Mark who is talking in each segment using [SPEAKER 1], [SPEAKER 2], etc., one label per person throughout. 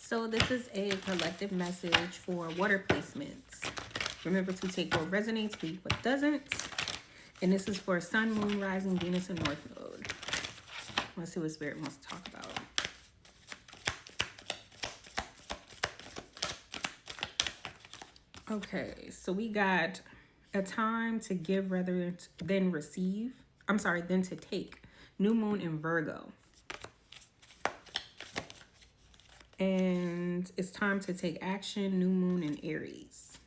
[SPEAKER 1] So this is a collective message for water placements. Remember to take what resonates, leave what doesn't. And this is for Sun, Moon, Rising, Venus, and North Node. Let's see what Spirit wants to talk about. Okay, so we got a time to give rather than receive. Than to take. New Moon in Virgo. And it's time to take action. New Moon in Aries.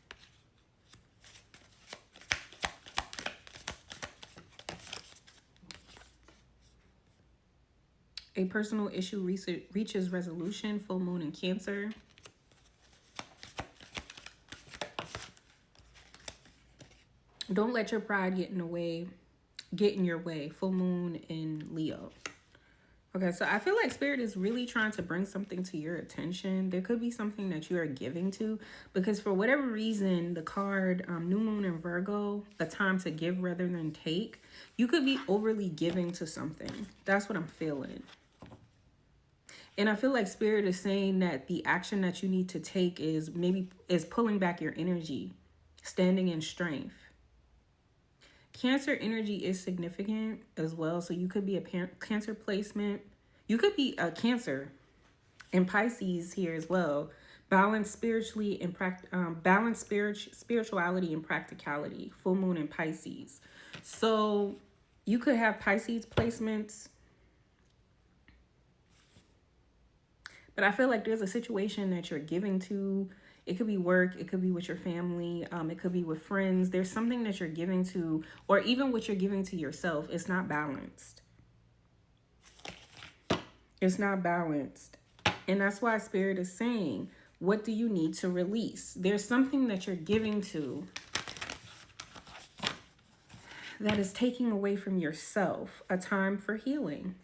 [SPEAKER 1] A personal issue reaches resolution. Full Moon in Cancer. Don't let your pride get in your way. Full Moon in Leo. Okay, so I feel like Spirit is really trying to bring something to your attention. There could be something that you are giving to, because for whatever reason, the card New Moon in Virgo, a time to give rather than take, you could be overly giving to something. That's what I'm feeling. And I feel like Spirit is saying that the action that you need to take is pulling back your energy, standing in strength. Cancer energy is significant as well. So you could be a Cancer placement. You could be a Cancer and Pisces here as well. Balance spirituality and practicality. Full Moon in Pisces. So you could have Pisces placements. But I feel like there's a situation that you're giving to. It could be work. It could be with your family. It could be with friends. There's something that you're giving to, or even what you're giving to yourself. It's not balanced. It's not balanced. And that's why Spirit is saying, what do you need to release? There's something that you're giving to that is taking away from yourself. A time for healing.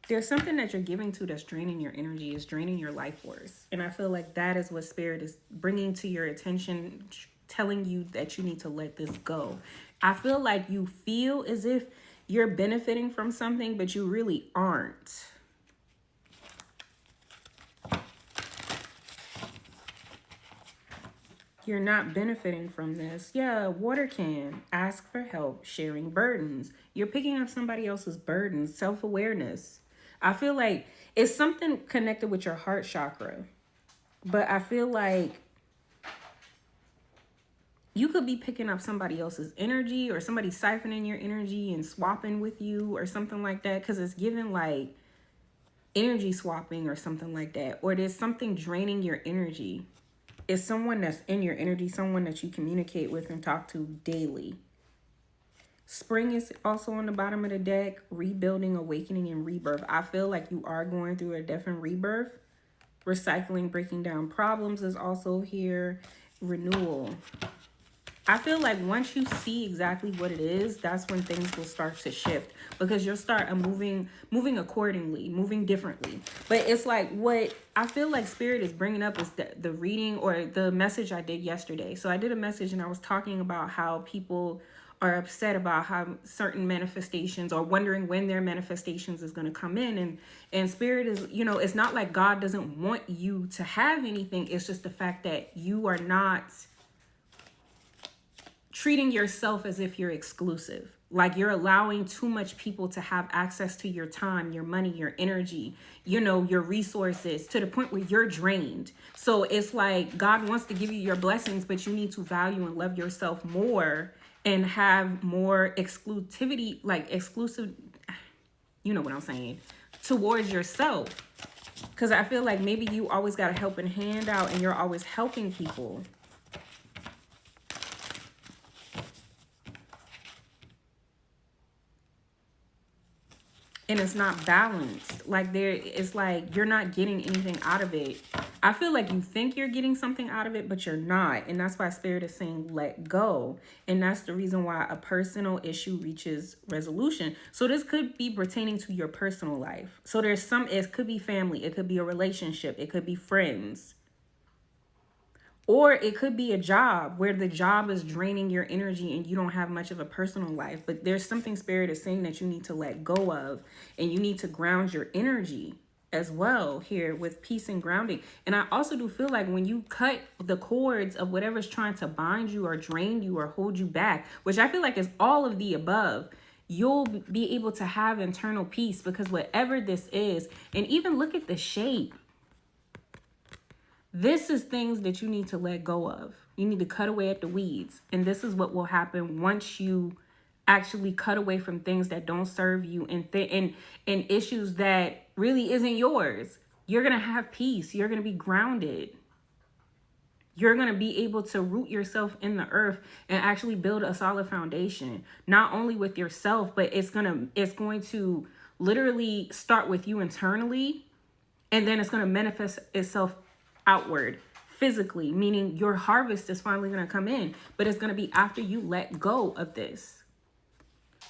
[SPEAKER 1] There's something that you're giving to that's draining your energy, is draining your life force. And I feel like that is what Spirit is bringing to your attention, telling you that you need to let this go. I feel like you feel as if you're benefiting from something, but you really aren't. You're not benefiting from this. Yeah, water can. Ask for help. Sharing burdens. You're picking up somebody else's burdens. Self-awareness. I feel like it's something connected with your heart chakra. But I feel like you could be picking up somebody else's energy, or somebody siphoning your energy and swapping with you or something like that. Because it's given like energy swapping or something like that. Or there's something draining your energy. It's someone that's in your energy, someone that you communicate with and talk to daily. Spring is also on the bottom of the deck. Rebuilding, awakening, and rebirth. I feel like you are going through a death and rebirth. Recycling, breaking down problems is also here. Renewal. I feel like once you see exactly what it is, that's when things will start to shift, because you'll start moving accordingly, moving differently. But it's like what I feel like Spirit is bringing up is the reading or the message I did yesterday. So I did a message and I was talking about how people are upset about how certain manifestations, or wondering when their manifestations is going to come in. And Spirit is, it's not like God doesn't want you to have anything. It's just the fact that you are not treating yourself as if you're exclusive. Like you're allowing too much people to have access to your time, your money, your energy, your resources, to the point where you're drained. So it's like God wants to give you your blessings, but you need to value and love yourself more and have more exclusivity, like exclusive, you know what I'm saying, towards yourself. Because I feel like maybe you always got a helping hand out and you're always helping people. And it's not balanced. It's like you're not getting anything out of it. I feel like you think you're getting something out of it, but you're not. And that's why Spirit is saying let go. And that's the reason why a personal issue reaches resolution. So this could be pertaining to your personal life. So it could be family. It could be a relationship. It could be friends. Or it could be a job where the job is draining your energy and you don't have much of a personal life. But there's something Spirit is saying that you need to let go of, and you need to ground your energy as well here with peace and grounding. And I also do feel like when you cut the cords of whatever's trying to bind you or drain you or hold you back, which I feel like is all of the above, you'll be able to have internal peace, because whatever this is, and even look at the shape. This is things that you need to let go of. You need to cut away at the weeds. And this is what will happen once you actually cut away from things that don't serve you and issues that really isn't yours. You're going to have peace. You're going to be grounded. You're going to be able to root yourself in the earth and actually build a solid foundation, not only with yourself, but it's going to literally start with you internally, and then it's going to manifest itself outward physically, meaning your harvest is finally going to come in, but it's going to be after you let go of this.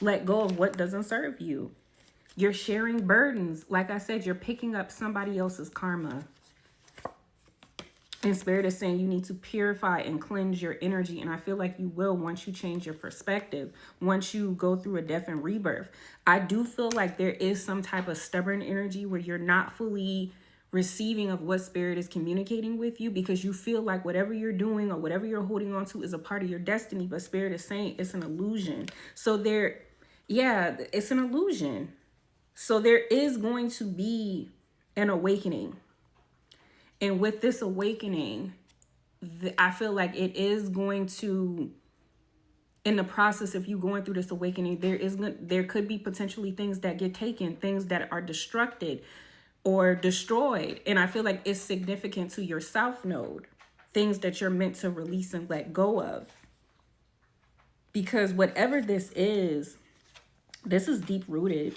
[SPEAKER 1] Let go of what doesn't serve you. You're sharing burdens. Like I said, you're picking up somebody else's karma. And Spirit is saying you need to purify and cleanse your energy. And I feel like you will once you change your perspective, once you go through a death and rebirth. I do feel like there is some type of stubborn energy where you're not fully receiving of what Spirit is communicating with you, because you feel like whatever you're doing or whatever you're holding on to is a part of your destiny, but Spirit is saying it's an illusion. So it's an illusion. So there is going to be an awakening. And with this awakening, I feel like it is going to, in the process of you going through this awakening, there could be potentially things that get taken, things that are destructed or destroyed. And I feel like it's significant to your South Node, things that you're meant to release and let go of. Because whatever this is deep rooted.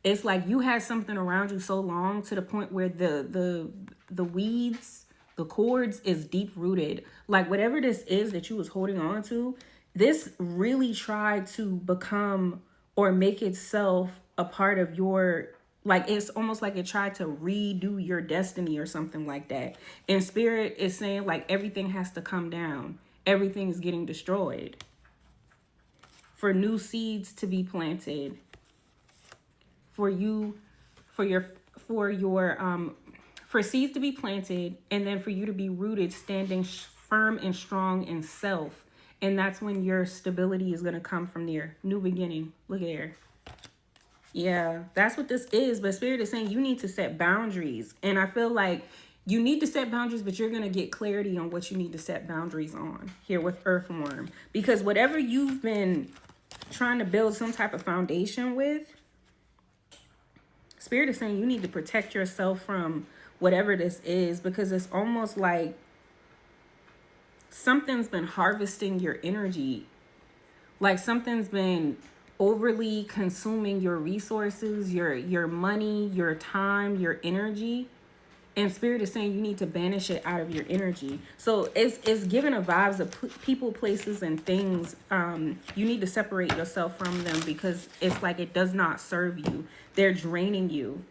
[SPEAKER 1] It's like you had something around you so long to the point where the weeds, the cords is deep rooted. Like whatever this is that you was holding on to, this really tried to become or make itself a part of your, like it's almost like it tried to redo your destiny or something like that. And Spirit is saying like everything has to come down. Everything is getting destroyed for new seeds to be planted. For seeds to be planted, and then for you to be rooted, standing firm and strong in self. And that's when your stability is going to come from there. New beginning. Look at there. Yeah, that's what this is. But Spirit is saying you need to set boundaries. And I feel like you need to set boundaries, but you're going to get clarity on what you need to set boundaries on here with Earthworm. Because whatever you've been trying to build some type of foundation with, Spirit is saying you need to protect yourself from whatever this is, because it's almost like something's been harvesting your energy. Like something's been overly consuming your resources, your money, your time, your energy. And Spirit is saying you need to banish it out of your energy. So it's giving a vibes of people, places, and things. You need to separate yourself from them because it's like it does not serve you. They're draining you,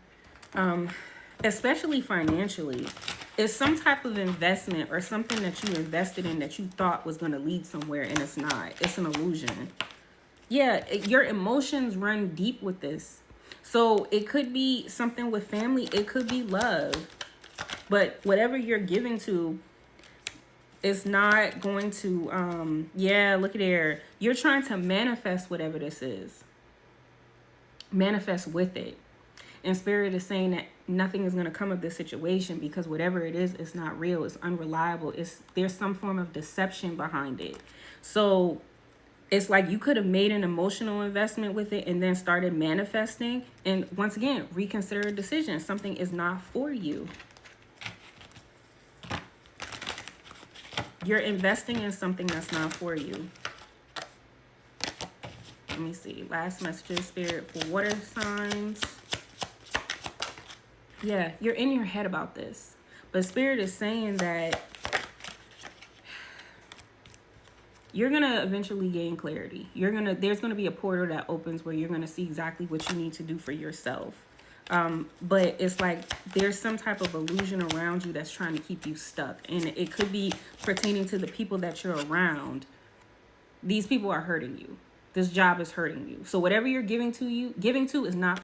[SPEAKER 1] especially financially. It's some type of investment or something that you invested in that you thought was going to lead somewhere, and it's not. It's an illusion. Yeah, your emotions run deep with this. So it could be something with family. It could be love. But whatever you're giving to, it's not going to, look at there. You're trying to manifest whatever this is. Manifest with it. And Spirit is saying that nothing is going to come of this situation because whatever it is, it's not real. It's unreliable. There's some form of deception behind it. So it's like you could have made an emotional investment with it and then started manifesting. And once again, reconsider a decision. Something is not for you. You're investing in something that's not for you. Let me see. Last messages, Spirit, for water signs. Yeah, you're in your head about this. But Spirit is saying that you're going to eventually gain clarity. There's going to be a portal that opens where you're going to see exactly what you need to do for yourself. But it's like there's some type of illusion around you that's trying to keep you stuck. And it could be pertaining to the people that you're around. These people are hurting you. This job is hurting you. So whatever you're giving to is not